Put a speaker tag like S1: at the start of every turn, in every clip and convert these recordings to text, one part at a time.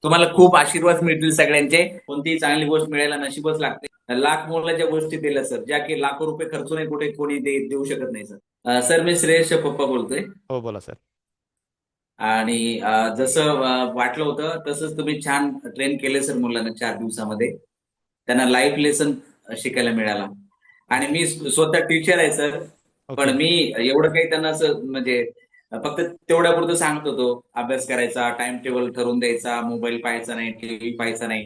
S1: तुम्हाला खूप आशीर्वाद मिळतील सगळ्यांचे. कोणतीही चांगली गोष्ट मिळायला नशीबच लागते. लाख मोलाच्या गोष्टी दिल्या सर, ज्या की लाखो रुपये खर्चूनही कुठे कोणी देऊ शकत नाही सर. सर मी श्रेयश पप्पा बोलतोय.
S2: हो, बोला सर.
S1: आणि जसं वाटलं होतं तसंच तुम्ही छान ट्रेन केले सर मुलांना 4 दिवसामध्ये. त्यांना लाईफ लेसन शिकायला मिळाला. आणि
S2: ओके.
S1: मी स्वतः टीचर आहे सर. पण
S2: ओके.
S1: मी एवढं काही त्यांना असं म्हणजे फक्त तेवढ्यापुरतं सांगत होतो. अभ्यास करायचा, टाइम टेबल ठरवून द्यायचा, मोबाईल पाहायचा नाही, टीव्ही पाहायचा नाही.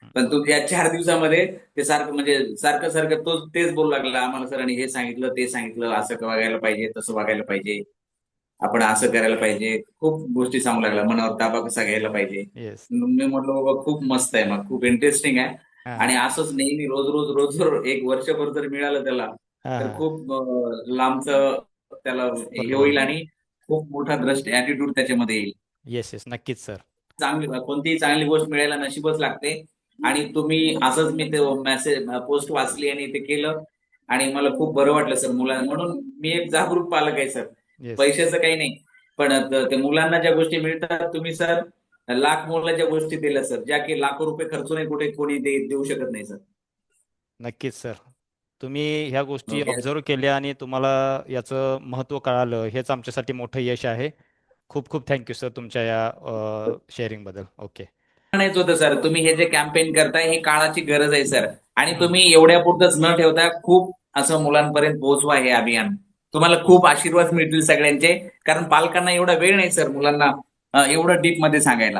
S2: हं.
S1: पण तू या 4 दिवसामध्ये ते सारखं म्हणजे सारखं सारखं तेच बोलू लागला. आम्हाला सरांनी हे सांगितलं, ते सांगितलं, असं वागायला पाहिजे, तसं वागायला पाहिजे. आपण असं करायला पाहिजे. खूप गोष्टी सांगू लागला. मनावर ताबा कसा घ्यायला पाहिजे.
S2: येस.
S1: मग मी म्हटलं बाबा खूप मस्त आहे, मग खूप इंटरेस्टिंग आहे.
S2: हां,
S1: आणि
S2: हां.
S1: असंच नेहमी रोज 1 वर्षभर जर मिळालं त्याला,
S2: हां,
S1: तर
S2: हां.
S1: खूप लांबचं त्याला हे
S2: बरोबर.
S1: होईल आणि खूप मोठा दृष्टी ॲटिट्यूड त्याच्यामध्ये येईल.
S2: Yes, yes. नक्कीच सर.
S1: कोणतीही चांगली गोष्ट मिळायला नशीबच लागते. आणि तुम्ही असंच मी ते मेसेज पोस्ट वाचली आणि ते केलं. आणि मला खूप बरं वाटलं सर मुलांना. म्हणून मी एक जागरूक पालक आहे सर.
S2: येस.
S1: पैशाचं काही नाही. पण ते मुलांना ज्या गोष्टी मिळतात तुम्ही सर लाख मोलाच्या गोष्टी दिल्या सर, ज्या की लाखो रुपये खर्चूनही कुठे कोणी देऊ शकत नाही सर.
S2: नक्कीच सर. तुम्ही ह्या गोष्टी
S1: ओके.
S2: ऑब्झर्व्ह केल्या आणि तुम्हाला याचं महत्त्व कळालं, हेच आमच्यासाठी मोठं यश आहे. खूप खूप थँक्यू सर तुमच्या या शेअरिंगबद्दल. ओके.
S1: म्हणायचं होतं सर, तुम्ही हे जे कॅम्पेन करताय ही काळाची गरज आहे सर. आणि
S2: हं.
S1: तुम्ही एवढ्या पुरतच न ठेवता खूप असं मुलांपर्यंत पोहोचवा हे अभियान. तुम्हाला खूप आशीर्वाद मिळतील सगळ्यांचे. कारण पालकांना एवढा वेळ नाही सर मुलांना एवढं डीप मध्ये सांगायला.